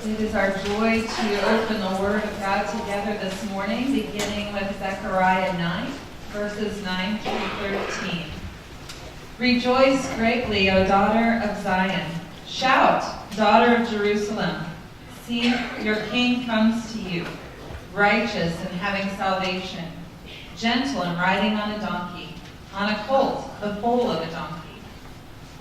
It is our joy to open the Word of God together this morning, beginning with Zechariah 9, verses 9 through 13. Rejoice greatly, O daughter of Zion. Shout, daughter of Jerusalem. See, your king comes to you, righteous and having salvation, gentle and riding on a donkey, on a colt, the foal of a donkey.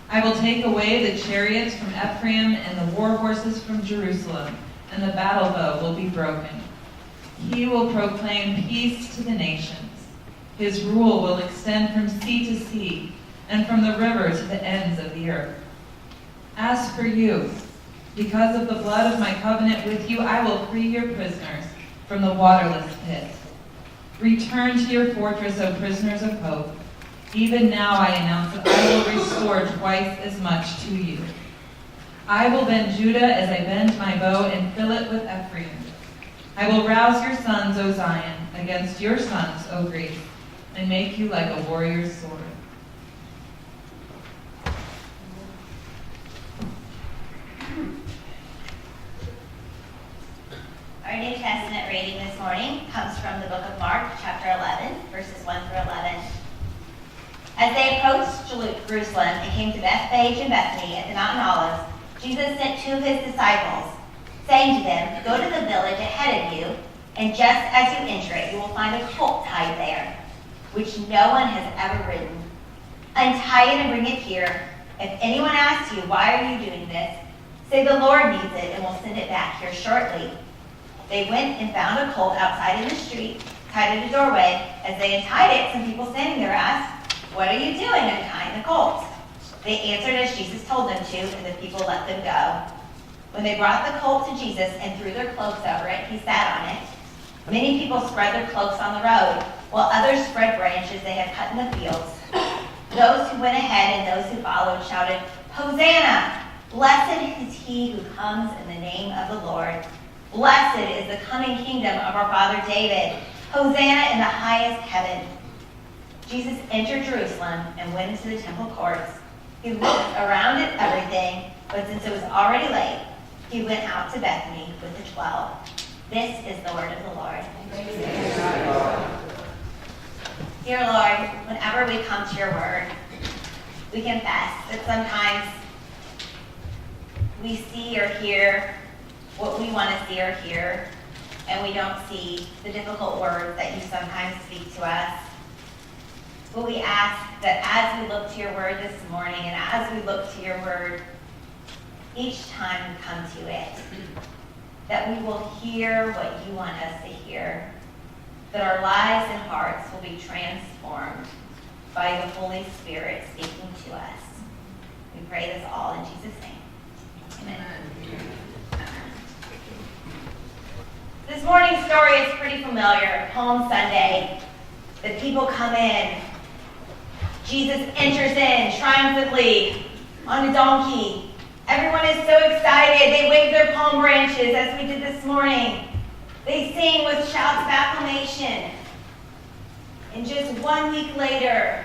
I will take away the chariots from Ephraim and the war horses from Jerusalem, and the battle bow will be broken. He will proclaim peace to the nations. His rule will extend from sea to sea, and from the river to the ends of the earth. As for you, because of the blood of my covenant with you, I will free your prisoners from the waterless pit. Return to your fortress, O prisoners of hope. Even now I announce that I will restore twice as much to you. I will bend Judah as I bend my bow and fill it with Ephraim. I will rouse your sons, O Zion, against your sons, O Greece, and make you like a warrior's sword. Our New Testament reading this morning comes from the book of Mark, chapter 11, verses 1 through 11. As they approached Jerusalem and came to Bethphage and Bethany at the Mount of Olives, Jesus sent two of his disciples, saying to them, "Go to the village ahead of you, and just as you enter it, you will find a colt tied there, which no one has ever ridden. Untie it and bring it here. If anyone asks you, 'Why are you doing this?' say, 'The Lord needs it, and will send it back here shortly.'" They went and found a colt outside in the street, tied at a doorway. As they untied it, some people standing there asked, "What are you doing untying the colt?" They answered as Jesus told them to, and the people let them go. When they brought the colt to Jesus and threw their cloaks over it, he sat on it. Many people spread their cloaks on the road, while others spread branches they had cut in the fields. Those who went ahead and those who followed shouted, "Hosanna! Blessed is he who comes in the name of the Lord. Blessed is the coming kingdom of our father David. Hosanna in the highest heaven." Jesus entered Jerusalem and went into the temple courts. He looked around at everything, but since it was already late, he went out to Bethany with the 12. This is the word of the Lord. Dear Lord, whenever we come to your word, we confess that sometimes we see or hear what we want to see or hear, and we don't see the difficult words that you sometimes speak to us. But we ask that as we look to your word this morning, and as we look to your word each time we come to it, that we will hear what you want us to hear, that our lives and hearts will be transformed by the Holy Spirit speaking to us. We pray this all in Jesus' name. Amen. This morning's story is pretty familiar. Palm Sunday. The people come in. Jesus enters in triumphantly on a donkey. Everyone is so excited. They wave their palm branches as we did this morning. They sing with shouts of acclamation. And just 1 week later,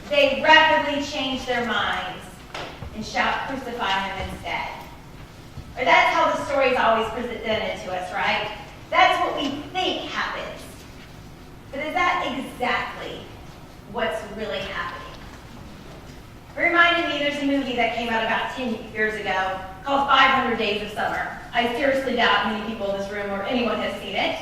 they rapidly change their minds and shout, "Crucify him instead." Or that's how the story is always presented to us, right? That's what we think happens. But is that exactly what's really happening? It reminded me, there's a movie that came out about 10 years ago called 500 Days of Summer. I seriously doubt many people in this room or anyone has seen it,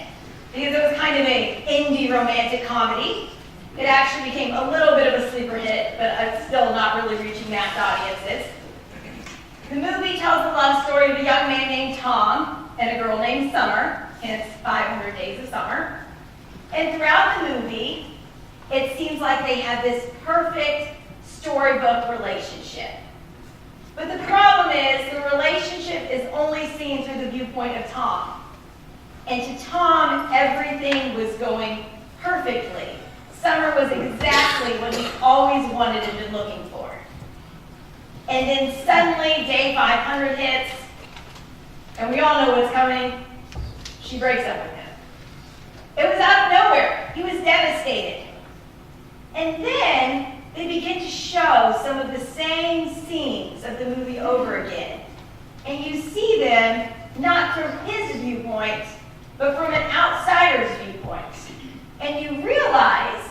because it was kind of an indie romantic comedy. It actually became a little bit of a sleeper hit, but it's still not really reaching mass audiences. The movie tells the love story of a young man named Tom and a girl named Summer, hence 500 Days of Summer. And throughout the movie, it seems like they have this perfect storybook relationship. But the problem is the relationship is only seen through the viewpoint of Tom. And to Tom, everything was going perfectly. Summer was exactly what he always wanted and been looking for. And then suddenly, day 500 hits, and we all know what's coming. She breaks up with him. It was out of nowhere. He was devastated. And then they begin to show some of the same scenes of the movie over again. And you see them not from his viewpoint, but from an outsider's viewpoint. And you realize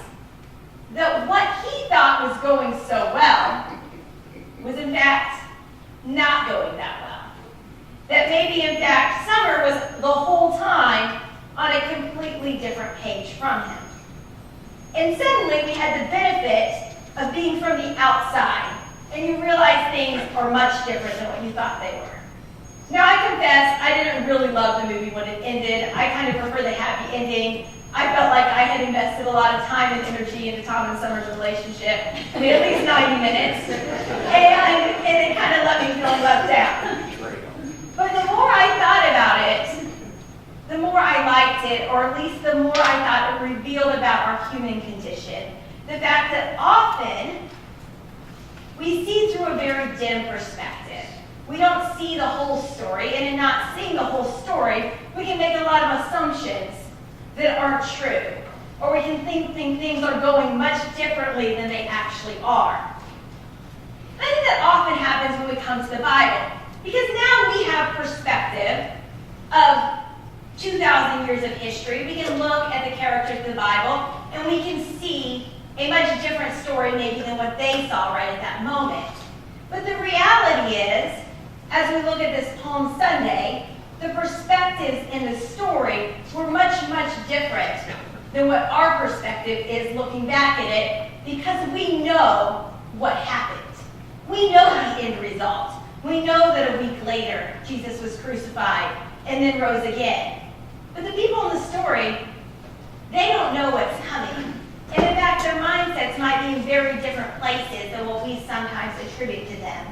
that what he thought was going so well was in fact not going that well. That maybe in fact Summer was the whole time on a completely different page from him. And suddenly we had the benefit of being from the outside, and you realize things are much different than what you thought they were. Now I confess, I didn't really love the movie when it ended. I kind of prefer the happy ending. I felt like I had invested a lot of time and energy into Tom and Summer's relationship. I mean, at least 90 minutes. And it kind of left me feeling left out. But the more I thought about it, the more I liked it, or at least the more I thought it revealed about our human condition. The fact that often we see through a very dim perspective. We don't see the whole story, and in not seeing the whole story, we can make a lot of assumptions that aren't true. Or we can think things are going much differently than they actually are. I think that often happens when we come to the Bible, because now we have perspective of 2,000 years of history. We can look at the characters of the Bible, and we can see a much different story maybe than what they saw right at that moment. But the reality is, as we look at this Palm Sunday, the perspectives in the story were much, much different than what our perspective is looking back at it, because we know what happened. We know the end result. We know that a week later, Jesus was crucified and then rose again. But the people in the story, they don't know what's coming. And in fact, their mindsets might be in very different places than what we sometimes attribute to them.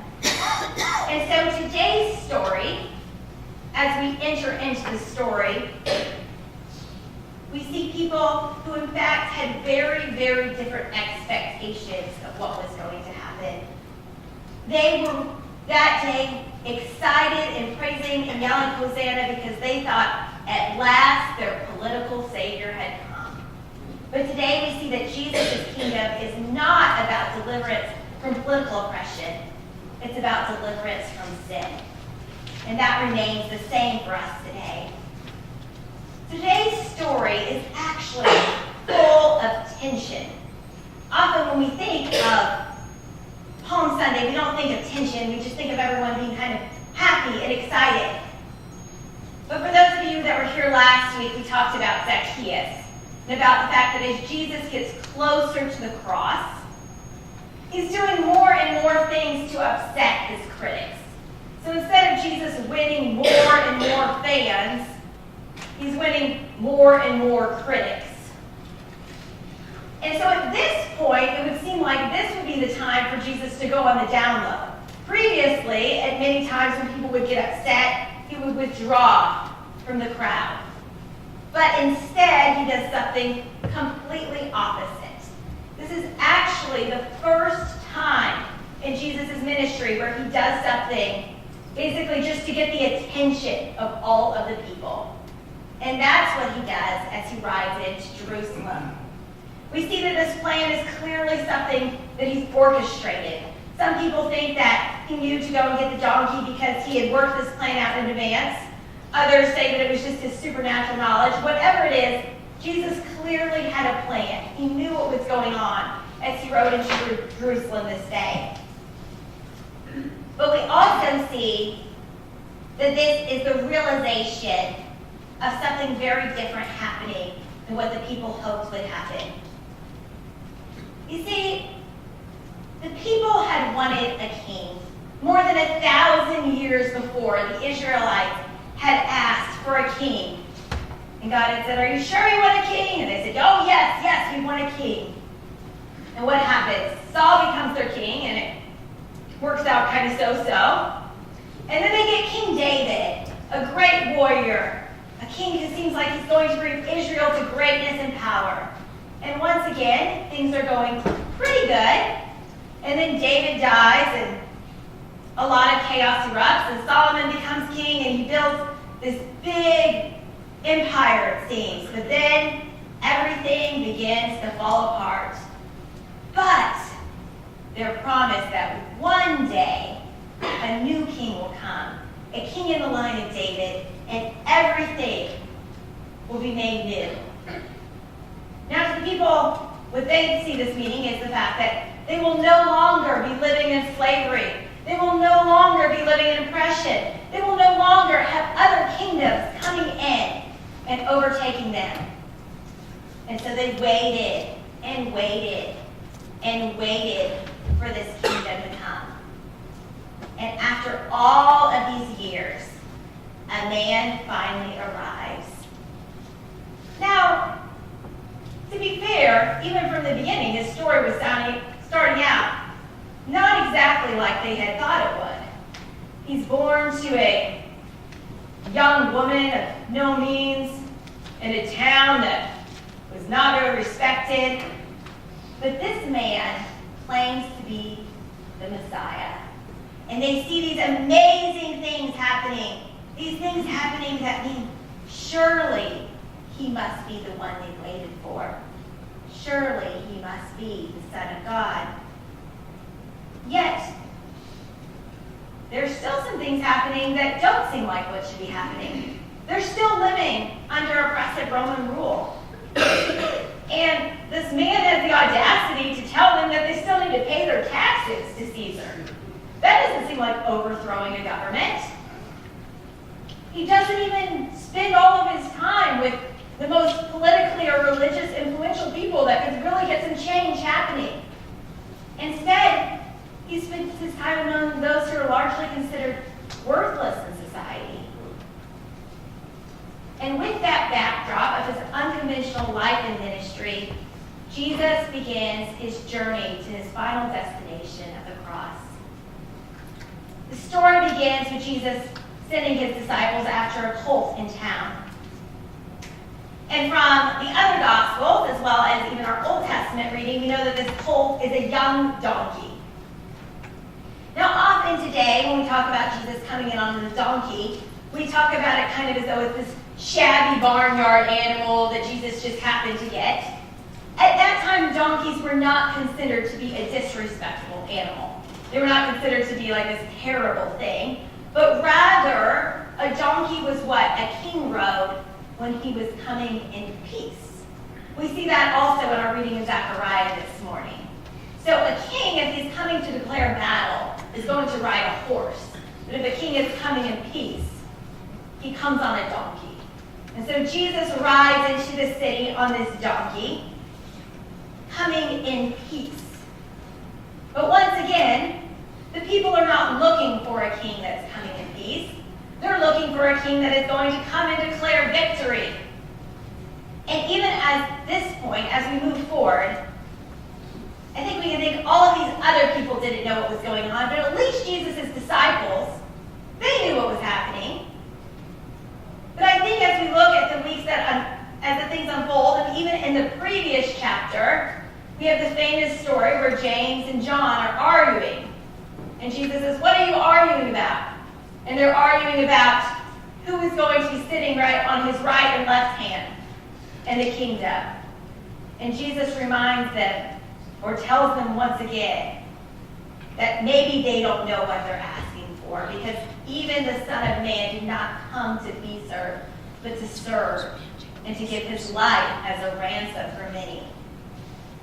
And so today's story, as we enter into the story, we see people who in fact had very, very different expectations of what was going to happen. They were that day excited and praising and yelling Hosanna because they thought at last their political savior had come. But today we see that Jesus' kingdom is not about deliverance from political oppression. It's about deliverance from sin. And that remains the same for us today. Today's story is actually full of tension. Often when we think of Palm Sunday, we don't think of tension. We just think of everyone being kind of happy and excited. But for those of you that were here last week, we talked about Zacchaeus and about the fact that as Jesus gets closer to the cross, he's doing more and more things to upset his critics. So instead of Jesus winning more and more fans, he's winning more and more critics. And so at this point, it would seem like this would be the time for Jesus to go on the down low. Previously, at many times when people would get upset, he would withdraw from the crowd. But instead, he does something completely opposite. This is actually the first time in Jesus' ministry where he does something basically just to get the attention of all of the people. And that's what he does as he rides into Jerusalem. We see that this plan is clearly something that he's orchestrated. Some people think that he knew to go and get the donkey because he had worked this plan out in advance. Others say that it was just his supernatural knowledge. Whatever it is, Jesus clearly had a plan. He knew what was going on as he rode into Jerusalem this day. But we also see that this is the realization of something very different happening than what the people hoped would happen. You see, the people had wanted a king. More than 1,000 years before, the Israelites had asked for a king. And God had said, "Are you sure you want a king?" And they said, "Oh, yes, yes, we want a king." And what happens? Saul becomes their king, and it works out kind of so-so. And then they get King David, a great warrior, a king who seems like he's going to bring Israel to greatness and power. And once again, things are going pretty good. And then David dies, and a lot of chaos erupts, and Solomon becomes king, and he builds this big empire, it seems. But then everything begins to fall apart. But they're promised that one day a new king will come, a king in the line of David, and everything will be made new. Now to the people, what they see this meaning is the fact that they will no longer be living in slavery. They will no longer be living in oppression. They will no longer have other kingdoms coming in and overtaking them. And so they waited and waited and waited for this kingdom to come. And after all of these years, a man finally arrives. Now, to be fair, even from the beginning, his story was starting out not exactly like they had thought it would. He's born to a young woman of no means in a town that was not very respected. But this man claims to be the Messiah. And they see these amazing things happening. These things happening that mean surely he must be the one they waited for. Surely he must be the Son of God. Yet, there's still some things happening that don't seem like what should be happening. They're still living under oppressive Roman rule. And this man has the audacity to tell them that they still need to pay their taxes to Caesar. That doesn't seem like overthrowing a government. He doesn't even spend all of his time with the most politically or religious influential people that could really get some change happening. Instead, he spends his time among those who are largely considered worthless in society. And with that backdrop of his unconventional life and ministry, Jesus begins his journey to his final destination of the cross. The story begins with Jesus sending his disciples after a colt in town. And from the other Gospels, as well as even our Old Testament reading, we know that this colt is a young donkey. Now, often today, when we talk about Jesus coming in on the donkey, we talk about it kind of as though it's this shabby barnyard animal that Jesus just happened to get. At that time, donkeys were not considered to be a disrespectful animal. They were not considered to be like this terrible thing, but rather, a donkey was what a king rode when he was coming in peace. We see that also in our reading in Zechariah this morning. So a king, if he's coming to declare battle, is going to ride a horse. But if a king is coming in peace, he comes on a donkey. And so Jesus rides into the city on this donkey, coming in peace. But once again, the people are not looking for a king that's coming in peace. They're looking for a king that is going to come and declare victory. And even at this point, as we move forward, I think we can think all of these other people didn't know what was going on, but at least Jesus' disciples, they knew what was happening. But I think as we look at the weeks as the things unfold, and even in the previous chapter, we have the famous story where James and John are arguing. And Jesus says, "What are you arguing about?" And they're arguing about who is going to be sitting right on his right and left hand in the kingdom. And Jesus reminds them, or tells them once again, that maybe they don't know what they're asking for, because even the Son of Man did not come to be served, but to serve and to give his life as a ransom for many.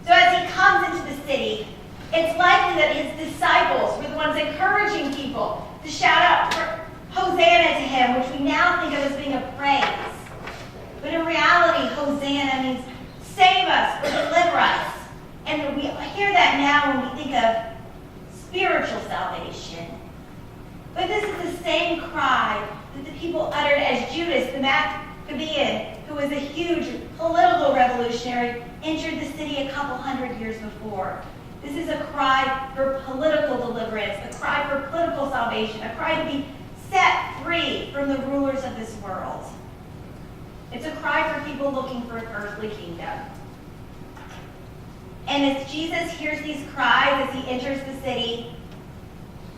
So as he comes into the city, it's likely that his disciples were the ones encouraging people to shout out for Hosanna to him, which we now think of as being a praise. But in reality, Hosanna means save us or deliver us. And we hear that now when we think of spiritual salvation. But this is the same cry that the people uttered as Judas, the Maccabean, who was a huge political revolutionary, entered the city a couple hundred years before. This is a cry for political deliverance, a cry for political salvation, a cry to be set free from the rulers of this world. It's a cry for people looking for an earthly kingdom. And as Jesus hears these cries as he enters the city,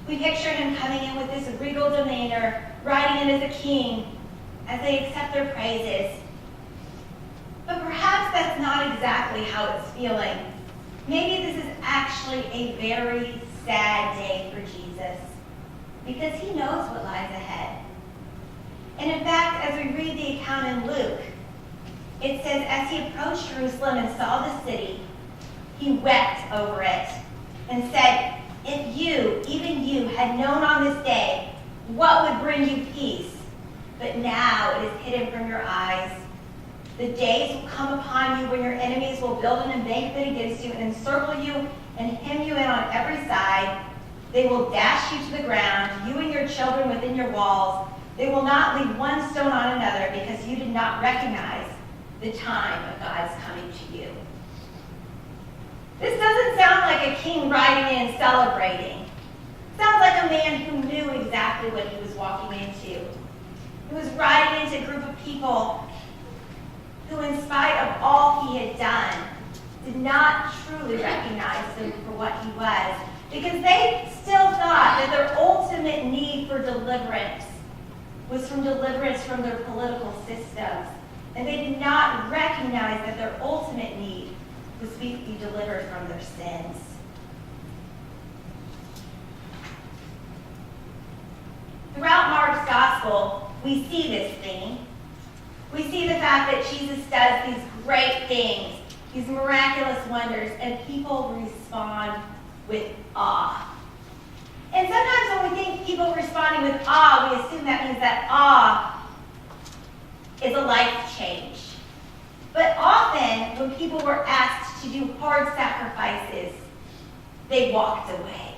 we picture him coming in with this regal demeanor, riding in as a king, as they accept their praises. But perhaps that's not exactly how it's feeling. Maybe this is actually a very sad day for Jesus. because he knows what lies ahead. And in fact, as we read the account in Luke, it says, as he approached Jerusalem and saw the city, he wept over it and said, if you, even you, had known on this day what would bring you peace, but now it is hidden from your eyes. The days will come upon you when your enemies will build an embankment against you and encircle you and hem you in on every side. They will dash you to the ground, you and your children within your walls. They will not leave one stone on another because you did not recognize the time of God's coming to you. This doesn't sound like a king riding in celebrating. It sounds like a man who knew exactly what he was walking into. He was riding into a group of people who, in spite of all he had done, did not truly recognize him for what he was, because they still thought that their ultimate need for deliverance was from deliverance from their political systems. And they did not recognize that their ultimate need was to be delivered from their sins. Throughout Mark's gospel, we see this theme. We see the fact that Jesus does these great things, these miraculous wonders, and people respond with awe. And sometimes when we think people responding with awe, we assume that means that awe is a life change. But often, when people were asked to do hard sacrifices, they walked away.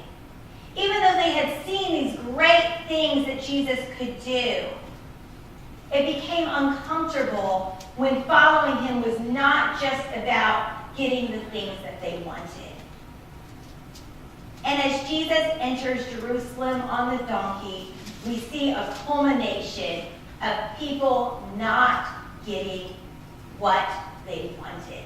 Even though they had seen these great things that Jesus could do, it became uncomfortable when following him was not just about getting the things that they wanted. And as Jesus enters Jerusalem on the donkey, we see a culmination of people not getting what they wanted.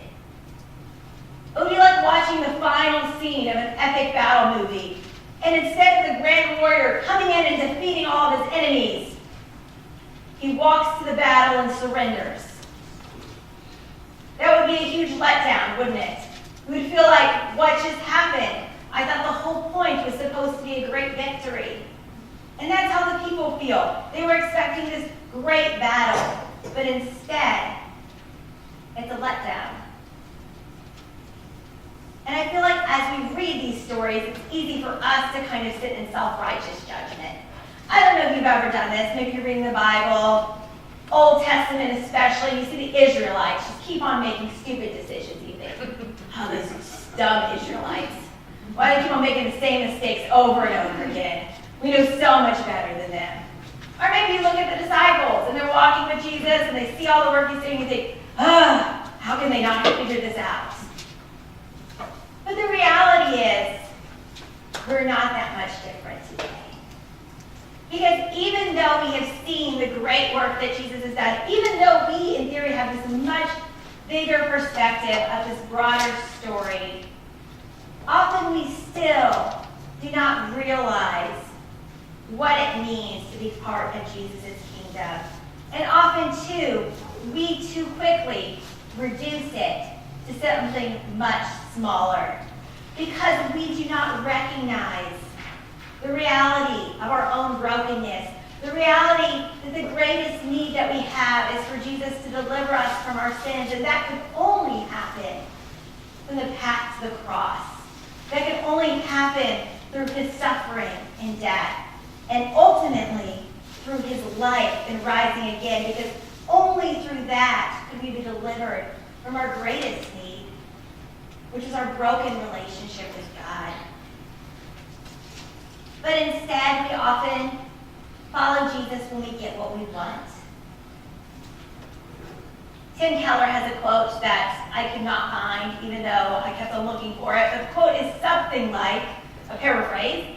It would be like watching the final scene of an epic battle movie, and instead of the grand warrior coming in and defeating all of his enemies, he walks to the battle and surrenders. That would be a huge letdown, wouldn't it? We would feel like, what just happened? I thought the whole point was supposed to be a great victory. And that's how the people feel. They were expecting this great battle, but instead, it's a letdown. And I feel like as we read these stories, it's easy for us to kind of sit in self-righteous judgment. I don't know if you've ever done this. Maybe you're reading the Bible, Old Testament especially, you see the Israelites just keep on making stupid decisions, you think, oh, those dumb Israelites. Why do they keep on making the same mistakes over and over again? We know so much better than them. Or maybe you look at the disciples and they're walking with Jesus and they see all the work he's doing and you think, how can they not have figured this out? But the reality is, we're not that much different today. Because even though we have seen the great work that Jesus has done, even though we, in theory, have this much bigger perspective of this broader story, often we still do not realize what it means to be part of Jesus' kingdom. And often, too, we too quickly reduce it to something much smaller because we do not recognize the reality of our own brokenness, the reality that the greatest need that we have is for Jesus to deliver us from our sins, and that could only happen from the path to the cross. That could only happen through his suffering and death, and ultimately through his life and rising again, because only through that could we be delivered from our greatest need, which is our broken relationship with God. But instead, we often follow Jesus when we get what we want. Tim Keller has a quote that I could not find, even though I kept on looking for it. The quote is something like, a paraphrase,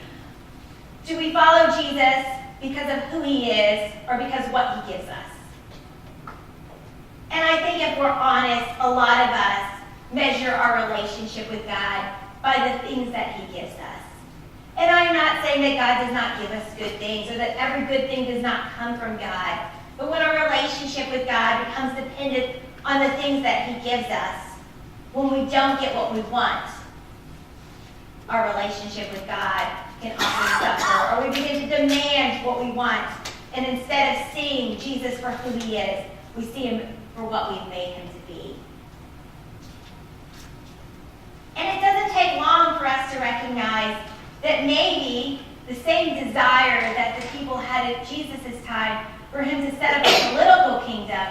do we follow Jesus because of who he is or because of what he gives us? And I think if we're honest, a lot of us measure our relationship with God by the things that he gives us. And I'm not saying that God does not give us good things or that every good thing does not come from God. But when our relationship with God becomes dependent on the things that he gives us, when we don't get what we want, our relationship with God can often suffer, or we begin to demand what we want. And instead of seeing Jesus for who he is, we see him for what we've made him to be. And it doesn't take long for us to recognize that maybe the same desire that the people had at Jesus' time for him to set up a political kingdom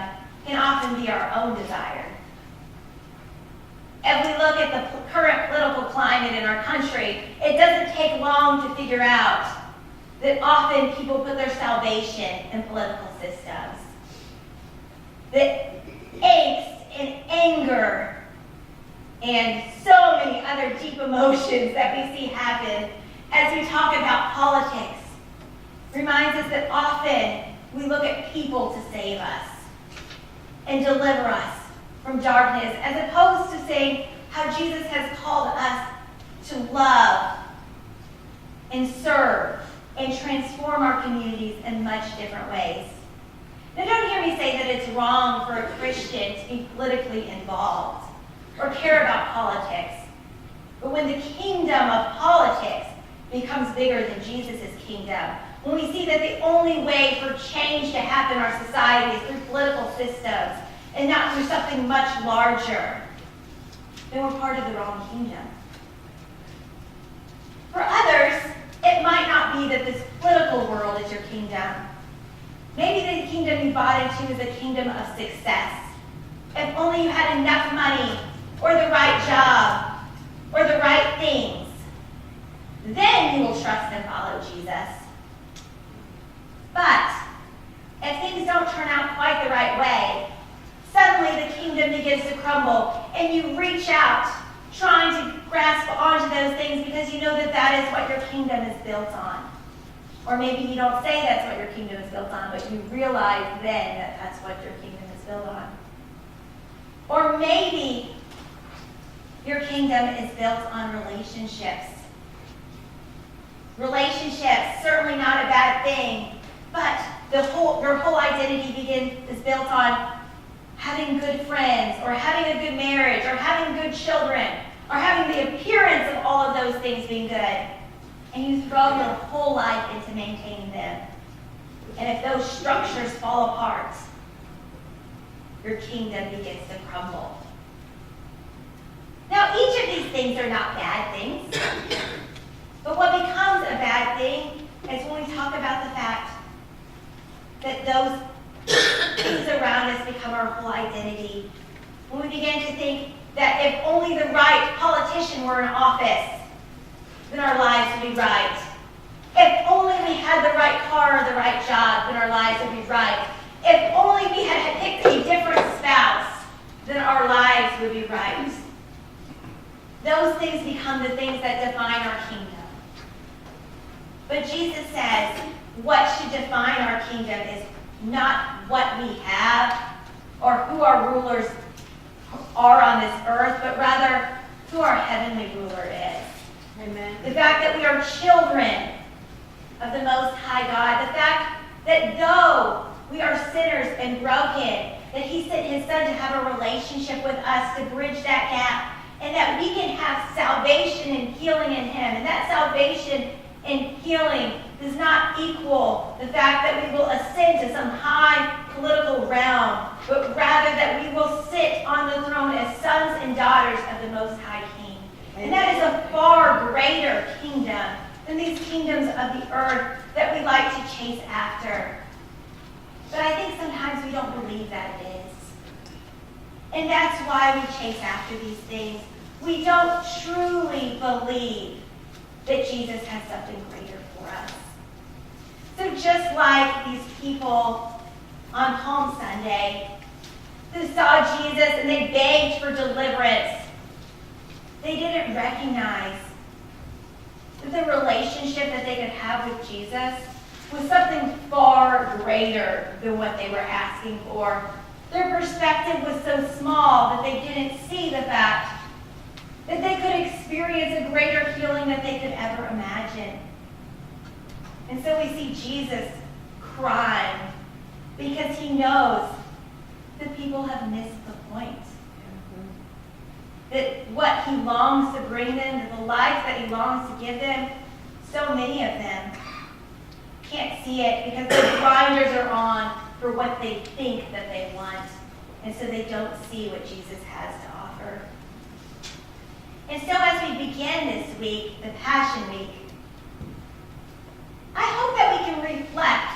can often be our own desire. If we look at the current political climate in our country, it doesn't take long to figure out that often people put their salvation in political systems. That angst and anger and so many other deep emotions that we see happen as we talk about politics reminds us that often we look at people to save us and deliver us from darkness, as opposed to saying how Jesus has called us to love and serve and transform our communities in much different ways. Now, don't hear me say that it's wrong for a Christian to be politically involved or care about politics. But when the kingdom of politics becomes bigger than Jesus' kingdom, when we see that the only way for change to happen in our society is through political systems and not through something much larger, then we're part of the wrong kingdom. For others, it might not be that this political world is your kingdom. Maybe the kingdom you bought into is a kingdom of success. If only you had enough money, or the right job, or the right things, then you will trust and follow Jesus. But if things don't turn out quite the right way, suddenly the kingdom begins to crumble, and you reach out, trying to grasp onto those things because you know that that is what your kingdom is built on. Or maybe you don't say that's what your kingdom is built on, but you realize then that that's what your kingdom is built on. Or maybe your kingdom is built on relationships. Relationships, certainly not a bad thing, but your whole identity is built on having good friends, or having a good marriage, or having good children, or having the appearance of all of those things being good. And you throw your whole life into maintaining them. And if those structures fall apart, your kingdom begins to crumble. Now, each of these things are not bad things. But what becomes a bad thing is when we talk about the fact that those things around us become our whole identity. When we begin to think that if only the right politician were in office, then our lives would be right. If only we had the right car or the right job, then our lives would be right. If only we had picked a different spouse, then our lives would be right. Those things become the things that define our kingdom. But Jesus says what should define our kingdom is not what we have or who our rulers are on this earth, but rather who our heavenly ruler is. Amen. The fact that we are children of the Most High God. The fact that though we are sinners and broken, that he sent his Son to have a relationship with us to bridge that gap, and that we can have salvation and healing in him. And that salvation and healing does not equal the fact that we will ascend to some high political realm, but rather that we will sit on the throne as sons and daughters of the Most High King. And that is a far greater kingdom than these kingdoms of the earth that we like to chase after. But I think sometimes we don't believe that it is. And that's why we chase after these things. We don't truly believe that Jesus has something greater for us. So just like these people on Palm Sunday who saw Jesus and they begged for deliverance, they didn't recognize that the relationship that they could have with Jesus was something far greater than what they were asking for. Their perspective was so small that they didn't see the fact that they could experience a greater healing than they could ever imagine. And so we see Jesus crying because he knows that people have missed the point. That what he longs to bring them, that the life that he longs to give them, so many of them can't see it because the blinders are on for what they think that they want. And so they don't see what Jesus has to offer. And so as we begin this week, the Passion Week, I hope that we can reflect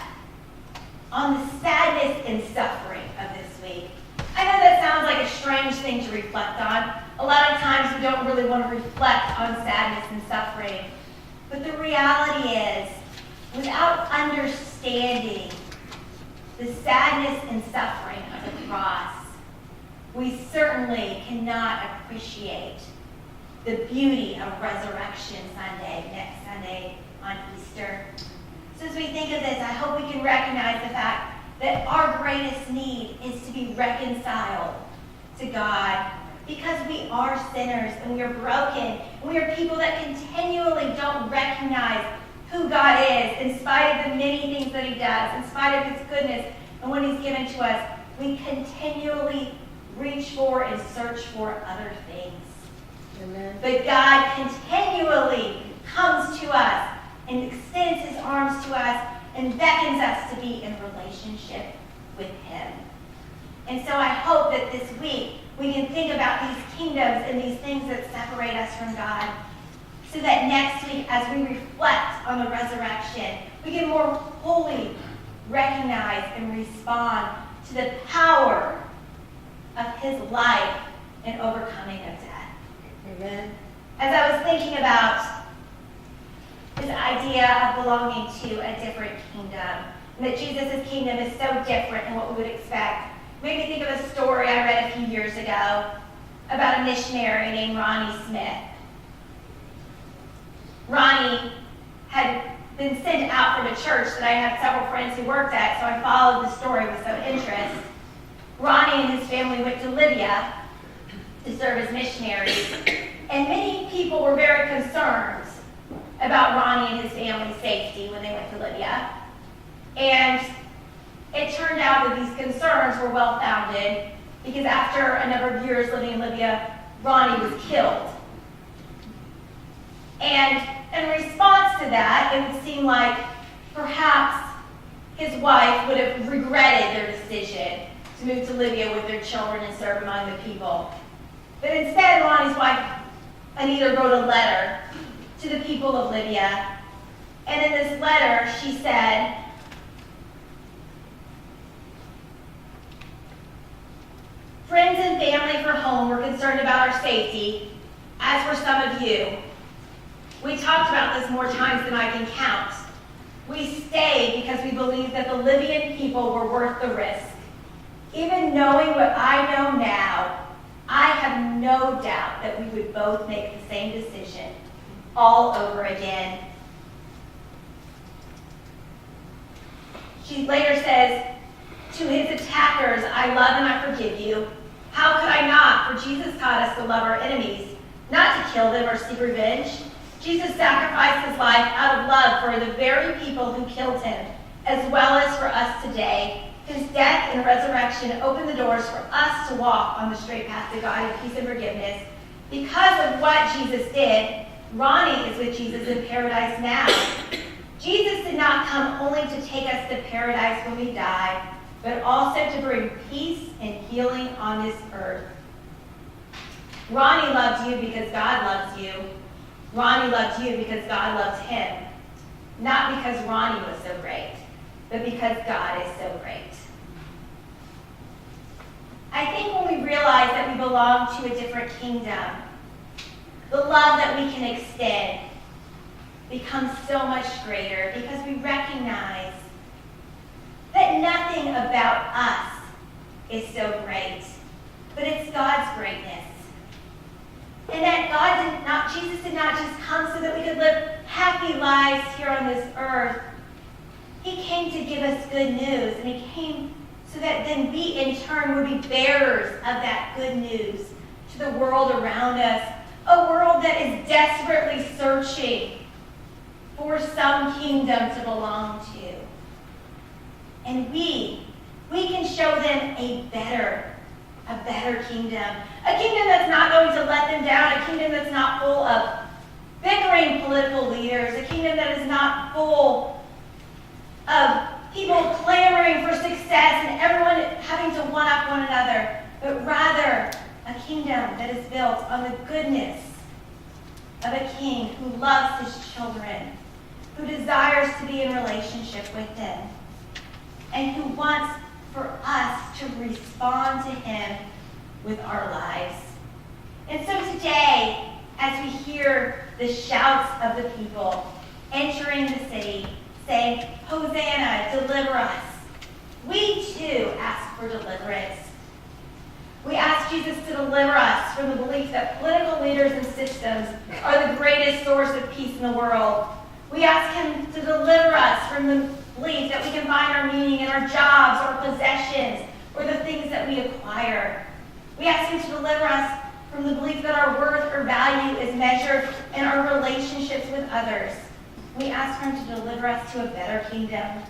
on the sadness and suffering of this week. I know that sounds like a strange thing to reflect on. A lot of times we don't really want to reflect on sadness and suffering. But the reality is, without understanding the sadness and suffering of the cross, we certainly cannot appreciate the beauty of Resurrection Sunday, next Sunday on Easter. So as we think of this, I hope we can recognize the fact that our greatest need is to be reconciled to God, because we are sinners and we are broken, and we are people that continually don't recognize who God is in spite of the many things that he does, in spite of his goodness and what he's given to us. We continually reach for and search for other things. Amen. But God continually comes to us and extends his arms to us and beckons us to be in relationship with him. And so I hope that this week we can think about these kingdoms and these things that separate us from God, so that next week as we reflect on the resurrection, we can more fully recognize and respond to the power of his life and overcoming of death. Amen. As I was thinking about this idea of belonging to a different kingdom, and that Jesus' kingdom is so different than what we would expect, it made me think of a story I read a few years ago about a missionary named Ronnie Smith. Ronnie had been sent out from a church that I had several friends who worked at, so I followed the story with some interest. Ronnie and his family went to Libya to serve as missionaries, and many people were very concerned about Ronnie and his family's safety when they went to Libya. And it turned out that these concerns were well-founded, because after a number of years living in Libya, Ronnie was killed. And in response to that, it would seem like perhaps his wife would have regretted their decision to move to Libya with their children and serve among the people. But instead, Ronnie's wife, Anita, wrote a letter to the people of Libya. And in this letter, she said, "Friends and family for home were concerned about our safety, as were some of you. We talked about this more times than I can count. We stayed because we believed that the Libyan people were worth the risk. Even knowing what I know now, I have no doubt that we would both make the same decision all over again." She later says, "To his attackers, I love and I forgive you. How could I not? For Jesus taught us to love our enemies, not to kill them or seek revenge. Jesus sacrificed his life out of love for the very people who killed him, as well as for us today. His death and resurrection opened the doors for us to walk on the straight path to God in peace and forgiveness. Because of what Jesus did, Ronnie is with Jesus in paradise now. Jesus did not come only to take us to paradise when we die, but also to bring peace and healing on this earth. Ronnie loves you because God loves you. Ronnie loves you because God loves him. Not because Ronnie was so great, but because God is so great." I think when we realize that we belong to a different kingdom, the love that we can extend becomes so much greater, because we recognize that nothing about us is so great, but it's God's greatness. And that Jesus did not just come so that we could live happy lives here on this earth. He came to give us good news, and he came so that then we in turn would be bearers of that good news to the world around us, a world that is desperately searching for some kingdom to belong to. And we can show them a better kingdom. A kingdom that's not going to let them down, a kingdom that's not full of bickering political leaders, a kingdom that is not full of people clamoring for success and everyone having to one-up one another, but rather a kingdom that is built on the goodness of a king who loves his children, who desires to be in relationship with them, and who wants for us to respond to him with our lives. And so today, as we hear the shouts of the people entering the city, saying, "Hosanna, deliver us," we too ask for deliverance. We ask Jesus to deliver us from the belief that political leaders and systems are the greatest source of peace in the world. We ask him to deliver us from the belief that we can find our meaning in our jobs, our possessions, or the things that we acquire. We ask him to deliver us from the belief that our worth or value is measured in our relationships with others. We ask him to deliver us to a better kingdom,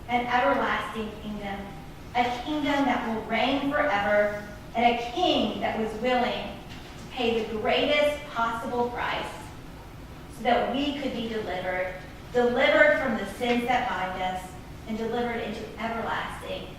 an everlasting kingdom, a kingdom that will reign forever, and a king that was willing to pay the greatest possible price so that we could be delivered from the sins that bind us, and delivered into everlasting